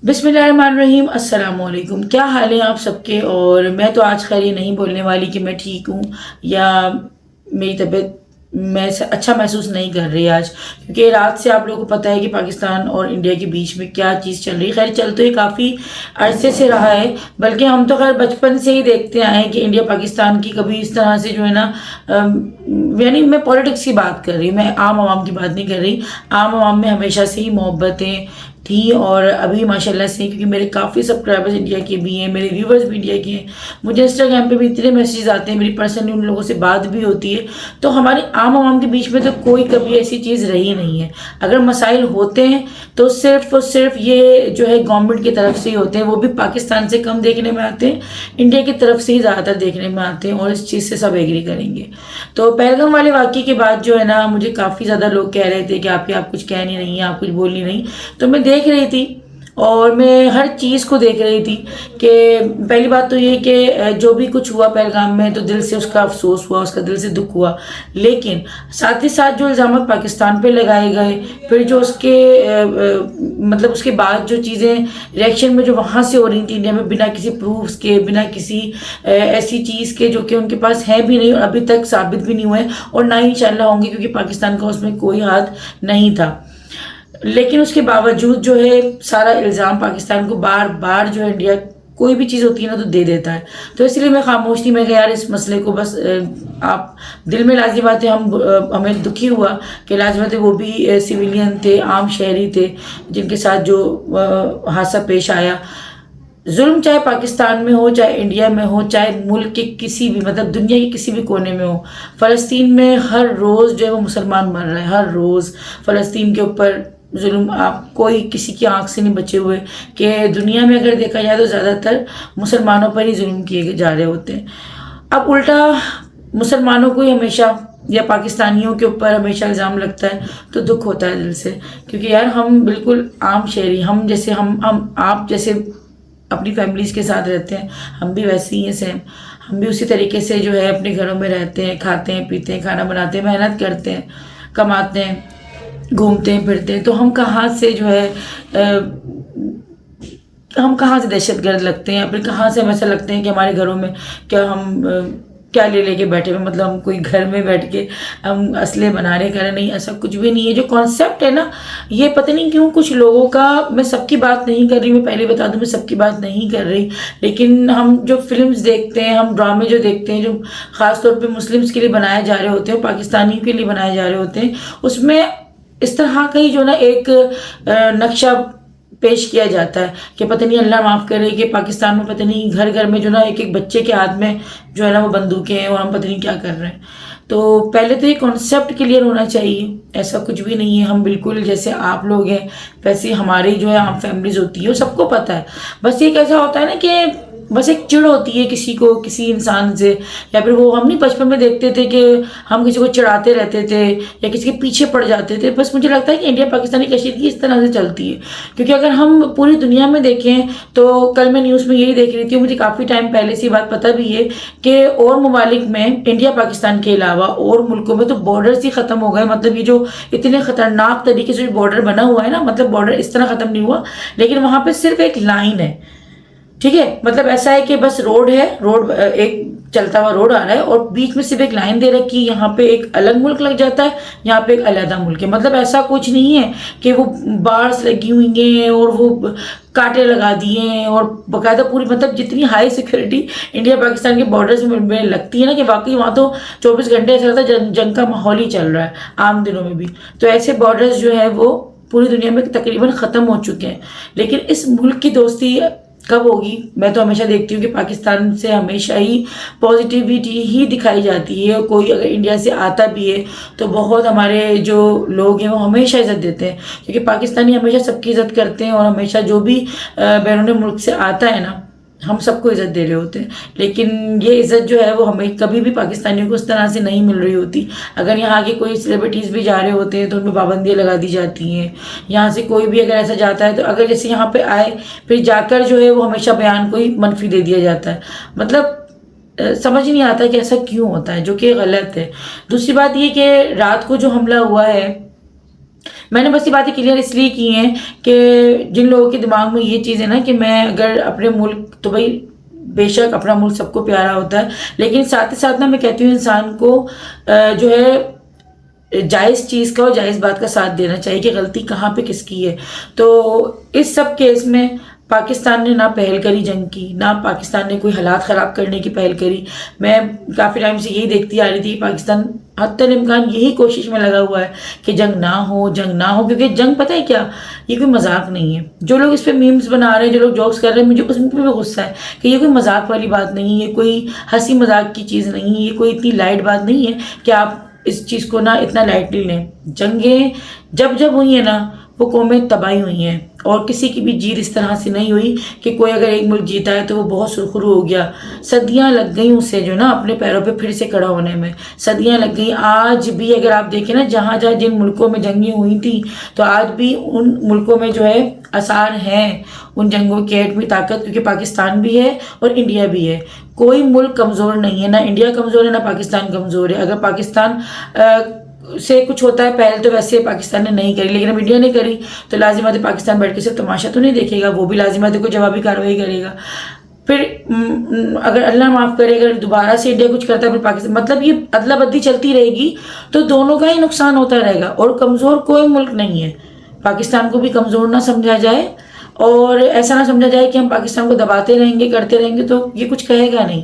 بسم اللہ الرحمن الرحیم، السلام علیکم۔ کیا حال ہے آپ سب کے؟ اور میں تو آج خیر یہ نہیں بولنے والی کہ میں ٹھیک ہوں یا میری طبیعت میں اچھا محسوس نہیں کر رہی آج، کیونکہ رات سے آپ لوگوں کو پتہ ہے کہ پاکستان اور انڈیا کے بیچ میں کیا چیز چل رہی ہے۔ خیر چل تو یہ کافی عرصے سے رہا ہے، بلکہ ہم تو خیر بچپن سے ہی دیکھتے آئے ہیں کہ انڈیا پاکستان کی کبھی اس طرح سے جو ہے نا، یعنی میں پولیٹکس کی بات کر رہی ہوں، میں عام عوام کی بات نہیں کر رہی۔ عام عوام میں ہمیشہ سے ہی محبتیں تھیں، اور ابھی ماشاءاللہ سے کیونکہ میرے کافی سبسکرائبرز انڈیا کے بھی ہیں، میرے ویورز بھی انڈیا کے ہیں، مجھے انسٹاگرام پہ بھی اتنے میسیجز آتے ہیں، میری پرسنلی ان لوگوں سے بات بھی ہوتی ہے۔ تو ہمارے عام عوام کے بیچ میں تو کوئی کبھی ایسی چیز رہی نہیں ہے۔ اگر مسائل ہوتے ہیں تو صرف اور صرف یہ جو ہے گورنمنٹ کی طرف سے ہی ہوتے ہیں، وہ بھی پاکستان سے کم دیکھنے میں آتے ہیں، انڈیا کی طرف سے ہی زیادہ تر دیکھنے میں آتے ہیں، اور اس چیز سے سب ایگری کریں گے۔ تو پہلگام والے واقعے کے بعد جو ہے نا، مجھے کافی زیادہ لوگ کہہ رہے تھے کہ آپ کچھ کہہ نہیں رہی ہیں، آپ کچھ بول نہیں رہی، تو میں دیکھ رہی تھی اور میں ہر چیز کو دیکھ رہی تھی کہ پہلی بات تو یہ کہ جو بھی کچھ ہوا پہلگام میں تو دل سے اس کا افسوس ہوا، اس کا دل سے دکھ ہوا، لیکن ساتھ ہی ساتھ جو الزامات پاکستان پہ لگائے گئے، پھر جو اس کے مطلب اس کے بعد جو چیزیں ریئیکشن میں جو وہاں سے ہو رہی تھیں انڈیا میں، بنا کسی پروفز کے، بنا کسی ایسی چیز کے جو کہ ان کے پاس ہے بھی نہیں اور ابھی تک ثابت بھی نہیں ہوئے، اور نہ ہی انشاءاللہ ہوں گے، کیونکہ پاکستان کا اس میں کوئی ہاتھ نہیں تھا، لیکن اس کے باوجود جو ہے سارا الزام پاکستان کو بار بار جو ہے انڈیا کوئی بھی چیز ہوتی ہے نا تو دے دیتا ہے۔ تو اس لیے میں خاموش تھی، میں کہ یار اس مسئلے کو بس آپ دل میں لازمی بات ہے، ہمیں دکھی ہوا کہ لازمی بات ہے وہ بھی سویلین تھے، عام شہری تھے، جن کے ساتھ جو حادثہ پیش آیا۔ ظلم چاہے پاکستان میں ہو، چاہے انڈیا میں ہو، چاہے ملک کے کسی بھی مطلب دنیا کے کسی بھی کونے میں ہو، فلسطین میں ہر روز جو ہے وہ مسلمان مر رہے ہیں، ہر روز فلسطین کے اوپر ظلم، آپ کوئی کسی کی آنکھ سے نہیں بچے ہوئے کہ دنیا میں اگر دیکھا جائے تو زیادہ تر مسلمانوں پر ہی ظلم کیے جا رہے ہوتے ہیں۔ اب الٹا مسلمانوں کو ہی ہمیشہ یا پاکستانیوں کے اوپر ہمیشہ الزام لگتا ہے تو دکھ ہوتا ہے دل سے، کیونکہ یار ہم بالکل عام شہری، ہم جیسے ہم آپ جیسے اپنی فیملیز کے ساتھ رہتے ہیں، ہم بھی ویسے ہی ہیں سیم، ہم بھی اسی طریقے سے جو ہے اپنے گھروں میں رہتے ہیں، کھاتے ہیں پیتے ہیں، کھانا بناتے ہیں، محنت کرتے ہیں، کماتے ہیں، گھومتے ہیں پھرتے ہیں، تو ہم کہاں سے جو ہے ہم کہاں سے دہشت گرد لگتے ہیں، پھر کہاں سے ہم ایسا لگتے ہیں کہ ہمارے گھروں میں کیا ہم کیا لے لے کے بیٹھے ہوئے، مطلب ہم کوئی گھر میں بیٹھ کے ہم اسلحے بنا رہے کر، نہیں ایسا کچھ بھی نہیں ہے۔ جو کانسیپٹ ہے نا، یہ پتہ نہیں کیوں کچھ لوگوں کا، میں سب کی بات نہیں کر رہی، میں پہلے بتا دوں میں سب کی بات نہیں کر رہی، لیکن ہم جو فلمز دیکھتے ہیں، ہم ڈرامے جو دیکھتے ہیں، جو خاص طور پہ مسلمز کے لیے بنائے جا رہے ہوتے ہیں، پاکستانیوں کے لیے بنائے جا رہے ہوتے ہیں، اس میں اس طرح کا ہی جو نا ایک نقشہ پیش کیا جاتا ہے کہ پتہ نہیں اللہ معاف کرے کہ پاکستان میں پتہ نہیں گھر گھر میں جو نا ایک ایک بچے کے ہاتھ میں جو ہے نا وہ بندوقیں ہیں اور ہم پتہ نہیں کیا کر رہے ہیں۔ تو پہلے تو یہ کانسیپٹ کلیئر ہونا چاہیے، ایسا کچھ بھی نہیں ہے، ہم بالکل جیسے آپ لوگ ہیں ویسے ہماری جو ہے عام فیملیز ہوتی ہے، اور سب کو پتہ ہے، بس یہ کیسا ہوتا ہے نا کہ بس ایک چڑ ہوتی ہے کسی کو کسی انسان سے، یا پھر وہ ہم نہیں بچپن میں دیکھتے تھے کہ ہم کسی کو چڑھاتے رہتے تھے یا کسی کے پیچھے پڑ جاتے تھے۔ بس مجھے لگتا ہے کہ انڈیا پاکستانی کشیدگی اس طرح سے چلتی ہے، کیونکہ اگر ہم پوری دنیا میں دیکھیں تو کل میں نیوز میں یہی دیکھ رہی تھی، مجھے کافی ٹائم پہلے سے بات پتہ بھی ہے کہ اور ممالک میں انڈیا پاکستان کے علاوہ اور ملکوں میں تو بارڈرز ہی ختم ہو گئے، مطلب یہ جو اتنے خطرناک طریقے سے جو بارڈر بنا ہوا ہے نا، مطلب بارڈر اس طرح ختم نہیں ہوا، لیکن وہاں پہ صرف ایک لائن ہے، ٹھیک ہے، مطلب ایسا ہے کہ بس روڈ ہے، روڈ ایک چلتا ہوا روڈ آ رہا ہے اور بیچ میں صرف ایک لائن دے رکھی، یہاں پہ ایک الگ ملک لگ جاتا ہے، یہاں پہ ایک علیحدہ ملک ہے، مطلب ایسا کچھ نہیں ہے کہ وہ بارز لگی ہوئی ہیں اور وہ کانٹے لگا دیے ہیں، اور باقاعدہ پوری مطلب جتنی ہائی سیکورٹی انڈیا پاکستان کے بارڈرز میں لگتی ہے نا، کہ واقعی وہاں تو 24 گھنٹے ایسا لگتا ہے جنگ کا ماحول ہی چل رہا ہے عام دنوں میں بھی۔ تو ایسے بارڈرز جو ہے وہ پوری دنیا میں تقریباً ختم ہو چکے ہیں، لیکن اس ملک کی دوستی کب ہوگی؟ میں تو ہمیشہ دیکھتی ہوں کہ پاکستان سے ہمیشہ ہی پازیٹیوٹی ہی دکھائی جاتی ہے، کوئی اگر انڈیا سے آتا بھی ہے تو بہت ہمارے جو لوگ ہیں وہ ہمیشہ عزت دیتے ہیں، کیونکہ پاکستانی ہمیشہ سب کی عزت کرتے ہیں، اور ہمیشہ جو بھی بیرون ملک سے آتا ہے نا، ہم سب کو عزت دے رہے ہوتے ہیں، لیکن یہ عزت جو ہے وہ ہمیں کبھی بھی پاکستانیوں کو اس طرح سے نہیں مل رہی ہوتی۔ اگر یہاں کے کوئی سیلیبریٹیز بھی جا رہے ہوتے ہیں تو ان پہ پابندیاں لگا دی جاتی ہیں، یہاں سے کوئی بھی اگر ایسا جاتا ہے تو اگر جیسے یہاں پہ آئے پھر جا کر جو ہے وہ ہمیشہ بیان کو ہی منفی دے دیا جاتا ہے، مطلب سمجھ نہیں آتا کہ ایسا کیوں ہوتا ہے، جو کہ غلط ہے۔ دوسری بات یہ کہ رات کو جو حملہ ہوا ہے میں نے بس یہ باتیں کلیئر اس لیے کی ہیں کہ جن لوگوں کے دماغ میں یہ چیز ہے نا کہ میں اگر اپنے ملک، تو بھائی بے شک اپنا ملک سب کو پیارا ہوتا ہے، لیکن ساتھ ہی ساتھ نا میں کہتی ہوں انسان کو جو ہے جائز چیز کا اور جائز بات کا ساتھ دینا چاہیے کہ غلطی کہاں پہ کس کی ہے۔ تو اس سب کیس میں پاکستان نے نہ پہل کری جنگ کی، نہ پاکستان نے کوئی حالات خراب کرنے کی پہل کری۔ میں کافی ٹائم سے یہی دیکھتی آ رہی تھی، پاکستان حتی الامکان یہی کوشش میں لگا ہوا ہے کہ جنگ نہ ہو، جنگ نہ ہو، کیونکہ جنگ پتہ ہے کیا، یہ کوئی مذاق نہیں ہے۔ جو لوگ اس پہ میمز بنا رہے ہیں، جو لوگ جوکس کر رہے ہیں، مجھے اس پہ بھی غصہ ہے کہ یہ کوئی مذاق والی بات نہیں ہے، کوئی ہنسی مذاق کی چیز نہیں ہے، یہ کوئی اتنی لائٹ بات نہیں ہے کہ آپ اس چیز کو نا اتنا لائٹلی لیں۔ جنگیں جب جب ہوئی ہیں نا، وہ قومیں تباہی ہوئی ہیں، اور کسی کی بھی جیت اس طرح سے نہیں ہوئی کہ کوئی اگر ایک ملک جیتا ہے تو وہ بہت سرخرو ہو گیا۔ صدیاں لگ گئیں اسے جو نا اپنے پیروں پہ پھر سے کھڑا ہونے میں، صدیاں لگ گئیں۔ آج بھی اگر آپ دیکھیں نا، جہاں جہاں جن ملکوں میں جنگیں ہوئی تھیں، تو آج بھی ان ملکوں میں جو ہے آثار ہیں ان جنگوں کی ایٹمی طاقت، کیونکہ پاکستان بھی ہے اور انڈیا بھی ہے۔ کوئی ملک کمزور نہیں ہے، نہ انڈیا کمزور ہے، نہ پاکستان کمزور ہے۔ اگر پاکستان سے کچھ ہوتا ہے پہل تو ویسے پاکستان نے نہیں کری، لیکن اب انڈیا نے کری تو لازمات ہے پاکستان بیٹھ کے صرف تماشا تو نہیں دیکھے گا، وہ بھی لازمات ہے کوئی جوابی کارروائی کرے گا۔ پھر اگر اللہ معاف کرے، اگر دوبارہ سے انڈیا کچھ کرتا ہے پھر پاکستان، مطلب یہ ادلا بدلی چلتی رہے گی تو دونوں کا ہی نقصان ہوتا رہے گا، اور کمزور کوئی ملک نہیں ہے۔ پاکستان کو بھی کمزور نہ سمجھا جائے، اور ایسا نہ سمجھا جائے کہ ہم پاکستان کو دباتے رہیں گے، کرتے رہیں گے تو یہ کچھ کہے گا نہیں۔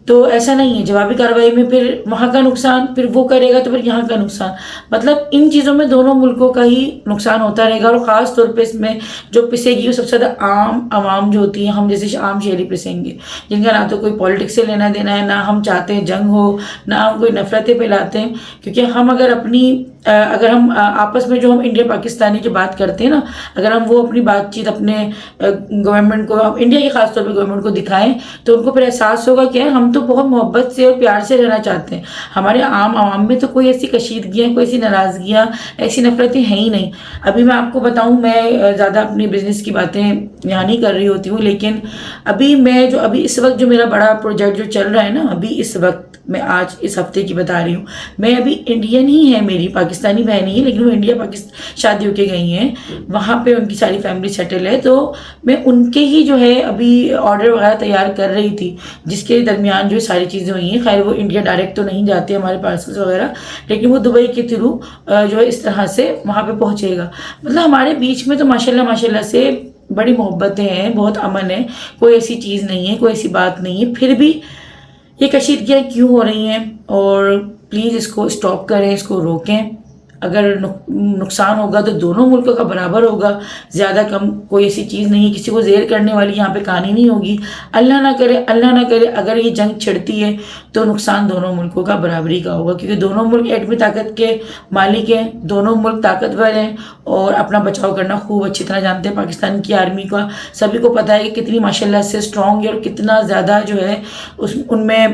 تو ایسا نہیں ہے، جوابی کارروائی میں پھر وہاں کا نقصان، پھر وہ کرے گا تو پھر یہاں کا نقصان، مطلب ان چیزوں میں دونوں ملکوں کا ہی نقصان ہوتا رہے گا۔ اور خاص طور پہ اس میں جو پسے گی وہ سب سے زیادہ عام عوام جو ہوتی ہیں، ہم جیسے عام شہری پسیں گے، جن کا نہ تو کوئی پالیٹکس سے لینا دینا ہے، نہ ہم چاہتے ہیں جنگ ہو، نہ ہم کوئی نفرتیں پھیلاتے ہیں۔ کیونکہ ہم اگر ہم آپس میں جو ہم انڈیا پاکستانی جو بات کرتے ہیں نا، اگر ہم وہ اپنی بات چیت اپنے گورنمنٹ کو، انڈیا کی خاص طور پہ گورنمنٹ کو دکھائیں تو ان کو پھر احساس ہوگا کہ ہم تو بہت محبت سے اور پیار سے رہنا چاہتے ہیں، ہمارے عام عوام میں تو کوئی ایسی کشیدگیاں، کوئی ایسی ناراضگیاں، ایسی نفرتیں ہیں ہی نہیں۔ ابھی میں آپ کو بتاؤں، میں زیادہ اپنی بزنس کی باتیں یہاں نہیں کر رہی ہوتی ہوں، لیکن ابھی اس وقت جو میرا بڑا پروجیکٹ جو چل رہا ہے نا، ابھی اس وقت میں آج اس ہفتے کی بتا رہی ہوں، میں ابھی انڈین ہی ہے، میری پاکستانی بہن ہی ہے، لیکن وہ انڈیا پاکستان شادی ہو کے گئی ہیں، وہاں پہ ان کی ساری فیملی سیٹل ہے، تو میں ان کے ہی جو ہے ابھی آرڈر وغیرہ تیار کر رہی تھی، جس کے درمیان جو ساری چیزیں ہوئی ہیں۔ خیر وہ انڈیا ڈائریکٹ تو نہیں جاتے ہمارے پارسلز وغیرہ، لیکن وہ دبئی کے تھرو جو ہے اس طرح سے وہاں پہ پہنچے گا۔ مطلب ہمارے بیچ میں تو ماشاءاللہ سے بڑی محبتیں ہیں، بہت امن ہے، کوئی ایسی چیز نہیں ہے، کوئی ایسی بات نہیں ہے۔ پھر بھی یہ کشیدگیاں کیوں ہو رہی ہیں؟ اور پلیز اس کو اسٹاپ کریں، اس کو روکیں۔ اگر نقصان ہوگا تو دونوں ملکوں کا برابر ہوگا، زیادہ کم کوئی ایسی چیز نہیں، کسی کو زیر کرنے والی یہاں پہ کہانی نہیں ہوگی۔ اللہ نہ کرے اگر یہ جنگ چھڑتی ہے تو نقصان دونوں ملکوں کا برابری کا ہوگا، کیونکہ دونوں ملک ایٹمی طاقت کے مالک ہیں، دونوں ملک طاقتور ہیں اور اپنا بچاؤ کرنا خوب اچھی طرح جانتے ہیں۔ پاکستان کی آرمی کا سبھی کو پتہ ہے کہ کتنی ماشاءاللہ سے اسٹرانگ ہے، اور کتنا زیادہ جو ہے ان میں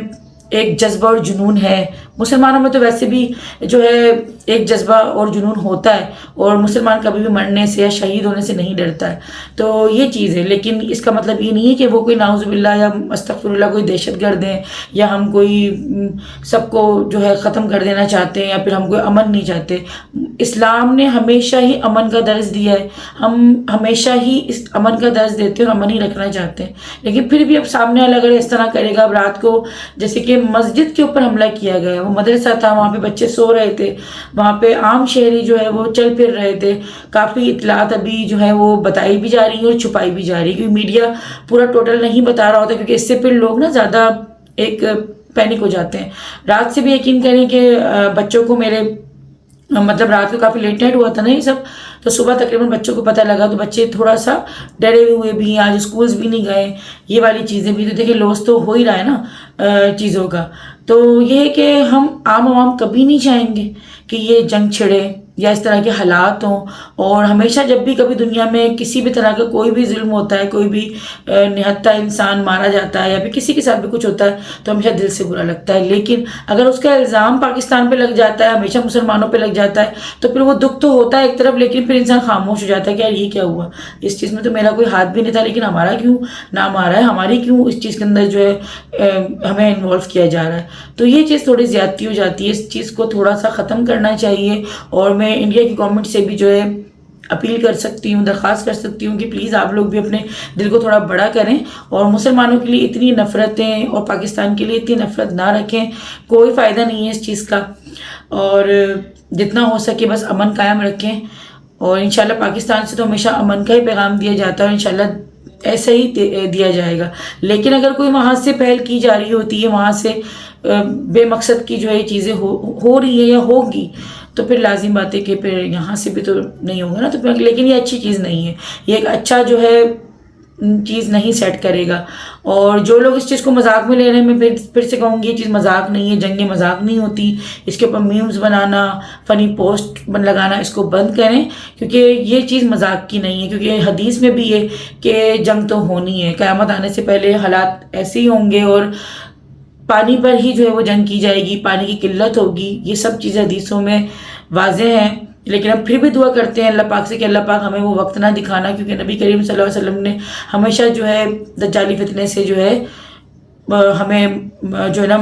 ایک جذبہ اور جنون ہے۔ مسلمانوں میں تو ویسے بھی جو ہے ایک جذبہ اور جنون ہوتا ہے، اور مسلمان کبھی بھی مرنے سے یا شہید ہونے سے نہیں ڈرتا ہے، تو یہ چیز ہے۔ لیکن اس کا مطلب یہ نہیں ہے کہ وہ کوئی نعوذ باللہ یا استغفر اللہ کوئی دہشت گرد ہیں، یا ہم کوئی سب کو جو ہے ختم کر دینا چاہتے ہیں، یا پھر ہم کوئی امن نہیں چاہتے۔ اسلام نے ہمیشہ ہی امن کا درس دیا ہے، ہم ہمیشہ ہی اس امن کا درس دیتے ہیں اور امن ہی رکھنا چاہتے ہیں۔ لیکن پھر بھی اب سامنے والا اگر اس طرح کرے گا، اب رات کو جیسے کہ مسجد کے اوپر حملہ کیا گیا، وہ مدرسہ تھا، وہاں پہ بچے سو رہے تھے، وہاں پہ عام شہری جو ہے وہ چل پھر رہے تھے۔ کافی اطلاعات ابھی جو ہے وہ بتائی بھی جا رہی ہیں اور چھپائی بھی جا رہی ہے، کیونکہ میڈیا پورا ٹوٹل نہیں بتا رہا ہوتا، کیونکہ اس سے پھر لوگ نا زیادہ ایک پینک ہو جاتے ہیں۔ رات سے بھی یقین کریں کہ بچوں کو مطلب رات کو کافی لیٹ نائٹ ہوا تھا نا یہ سب، تو صبح تقریباً بچوں کو پتہ لگا تو بچے تھوڑا سا ڈرے ہوئے بھی ہیں، آج اسکولز بھی نہیں گئے، یہ والی چیزیں بھی تو دیکھیں لوس تو ہو ہی رہا ہے نا چیزوں کا۔ تو یہ ہے کہ ہم عام عوام کبھی نہیں چاہیں گے کہ یہ جنگ چھڑے یا اس طرح کے حالات ہوں، اور ہمیشہ جب بھی کبھی دنیا میں کسی بھی طرح کا کوئی بھی ظلم ہوتا ہے، کوئی بھی نہتا انسان مارا جاتا ہے، یا پھر کسی کے ساتھ بھی کچھ ہوتا ہے تو ہمیشہ دل سے برا لگتا ہے۔ لیکن اگر اس کا الزام پاکستان پہ لگ جاتا ہے، ہمیشہ مسلمانوں پہ لگ جاتا ہے، تو پھر وہ دکھ تو ہوتا ہے ایک طرف، لیکن پھر انسان خاموش ہو جاتا ہے کہ یار یہ کیا ہوا، اس چیز میں تو میرا کوئی ہاتھ بھی نہیں تھا، لیکن ہمارا کیوں نام آ رہا ہے، ہماری کیوں اس چیز کے اندر جو ہے ہمیں انوالو کیا جا رہا ہے۔ تو یہ چیز تھوڑی زیادتی ہو جاتی ہے، اس چیز کو تھوڑا سا ختم کرنا چاہیے۔ اور میں انڈیا کی گورنمنٹ سے بھی جو ہے اپیل کر سکتی ہوں، درخواست کر سکتی ہوں کہ پلیز آپ لوگ بھی اپنے دل کو تھوڑا بڑا کریں اور مسلمانوں کے لیے اتنی نفرتیں اور پاکستان کے لیے اتنی نفرت نہ رکھیں، کوئی فائدہ نہیں ہے اس چیز کا، اور جتنا ہو سکے بس امن قائم رکھیں، اور انشاءاللہ پاکستان سے تو ہمیشہ امن کا ہی پیغام دیا جاتا ہے اور انشاءاللہ ایسا ہی دیا جائے گا۔ لیکن اگر کوئی وہاں سے پہل کی جا رہی ہوتی ہے، وہاں سے بے مقصد کی جو ہے چیزیں ہو رہی ہے یا ہوگی، تو پھر لازم بات ہے کہ پھر یہاں سے بھی تو نہیں ہوگا نا، تو پھر لیکن یہ اچھی چیز نہیں ہے، یہ ایک اچھا جو ہے چیز نہیں سیٹ کرے گا۔ اور جو لوگ اس چیز کو مذاق میں لے رہے ہیں، میں پھر سے کہوں گی یہ چیز مذاق نہیں ہے، جنگیں مذاق نہیں ہوتی، اس کے اوپر میمز بنانا، فنی پوسٹ لگانا اس کو بند کریں، کیونکہ یہ چیز مذاق کی نہیں ہے، کیونکہ حدیث میں بھی ہے کہ جنگ تو ہونی ہے، قیامت آنے سے پہلے حالات ایسے ہی ہوں گے اور پانی پر ہی جو ہے وہ جنگ کی جائے گی، پانی کی قلت ہوگی، یہ سب چیزیں حدیثوں میں واضح ہیں۔ لیکن ہم پھر بھی دعا کرتے ہیں اللہ پاک سے کہ اللہ پاک ہمیں وہ وقت نہ دکھانا، کیونکہ نبی کریم صلی اللہ علیہ وسلم نے ہمیشہ جو ہے دجالی فتنے سے جو ہے ہمیں جو ہے نا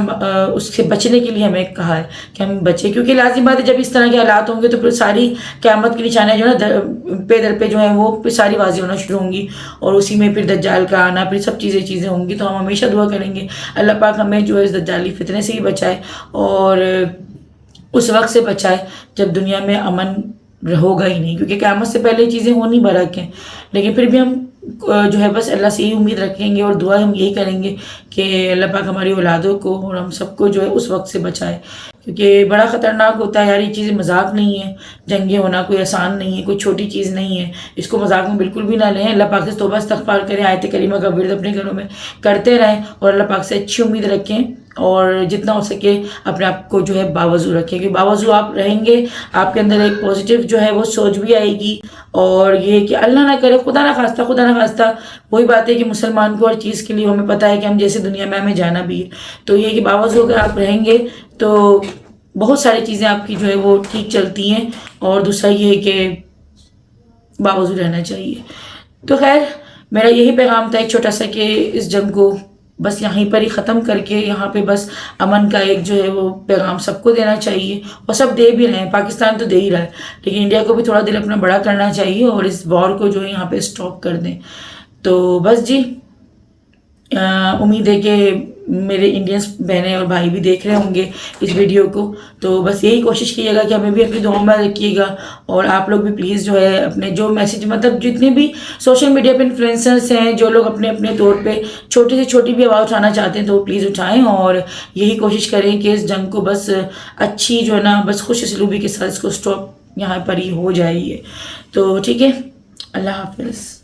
اس سے بچنے کے لیے ہمیں کہا ہے کہ ہم بچیں، کیونکہ لازم بات ہے جب اس طرح کے حالات ہوں گے تو پھر ساری قیامت کی نشانیاں جو ہے نا پہ در پہ جو ہیں وہ پھر ساری واضح ہونا شروع ہوں گی، اور اسی میں پھر دجال کا آنا، پھر سب چیزیں ہوں گی۔ تو ہم ہمیشہ دعا کریں گے اللہ پاک ہمیں جو ہے اس دجالی فتنے سے ہی بچائے اور اس وقت سے بچائے جب دنیا میں امن ہوگا ہی نہیں، کیونکہ قیامت سے پہلے چیزیں ہونی برحق ہیں، لیکن پھر بھی ہم جو ہے بس اللہ سے یہی امید رکھیں گے اور دعا ہم یہی کریں گے کہ اللہ پاک ہماری اولادوں کو اور ہم سب کو جو ہے اس وقت سے بچائے، کیونکہ بڑا خطرناک ہوتا ہے یار، یہ چیزیں مذاق نہیں ہے، جنگیں ہونا کوئی آسان نہیں ہے، کوئی چھوٹی چیز نہیں ہے، اس کو مذاق میں بالکل بھی نہ لیں، اللہ پاک سے توبہ استغفار کریں، آیت کریمہ کا ورد اپنے گھروں میں کرتے رہیں اور اللہ پاک سے اچھی امید رکھیں، اور جتنا ہو سکے اپنے آپ کو جو ہے باوضو رکھیں، کہ باوضو آپ رہیں گے آپ کے اندر ایک پازیٹیو جو ہے وہ سوچ بھی آئے گی، اور یہ کہ اللہ نہ کرے خدا نہ خواستہ وہی بات ہے کہ مسلمان کو ہر چیز کے لیے ہمیں پتہ ہے کہ ہم جیسے دنیا میں ہمیں جانا بھی ہے، تو یہ کہ باوضو اگر آپ رہیں گے تو بہت ساری چیزیں آپ کی جو ہے وہ ٹھیک چلتی ہیں، اور دوسرا یہ ہے کہ باوضو رہنا چاہیے۔ تو خیر میرا یہی پیغام تھا ایک چھوٹا سا، کہ اس جنگ کو بس یہیں پر ہی ختم کر کے یہاں پہ بس امن کا ایک جو ہے وہ پیغام سب کو دینا چاہیے، اور سب دے بھی رہے ہیں، پاکستان تو دے ہی رہا ہے، لیکن انڈیا کو بھی تھوڑا دل اپنا بڑا کرنا چاہیے اور اس وار کو جو ہے یہاں پہ اسٹاپ کر دیں۔ تو بس جی امید ہے کہ میرے انڈینس بہنیں اور بھائی بھی دیکھ رہے ہوں گے اس ویڈیو کو، تو بس یہی کوشش کیجیے گا کہ ہمیں بھی اپنی دعاؤں میں رکھیے گا، اور آپ لوگ بھی پلیز جو ہے اپنے جو میسج مطلب جتنے بھی سوشل میڈیا پہ انفلوئنسرس ہیں جو لوگ اپنے اپنے طور پہ چھوٹی سے چھوٹی بھی آواز اٹھانا چاہتے ہیں تو وہ پلیز اٹھائیں، اور یہی کوشش کریں کہ اس جنگ کو بس اچھی جو ہے نا بس خوش اسلوبی کے ساتھ اس کو اسٹاپ یہاں پر ہی ہو جائے۔ تو ٹھیک ہے، اللہ حافظ۔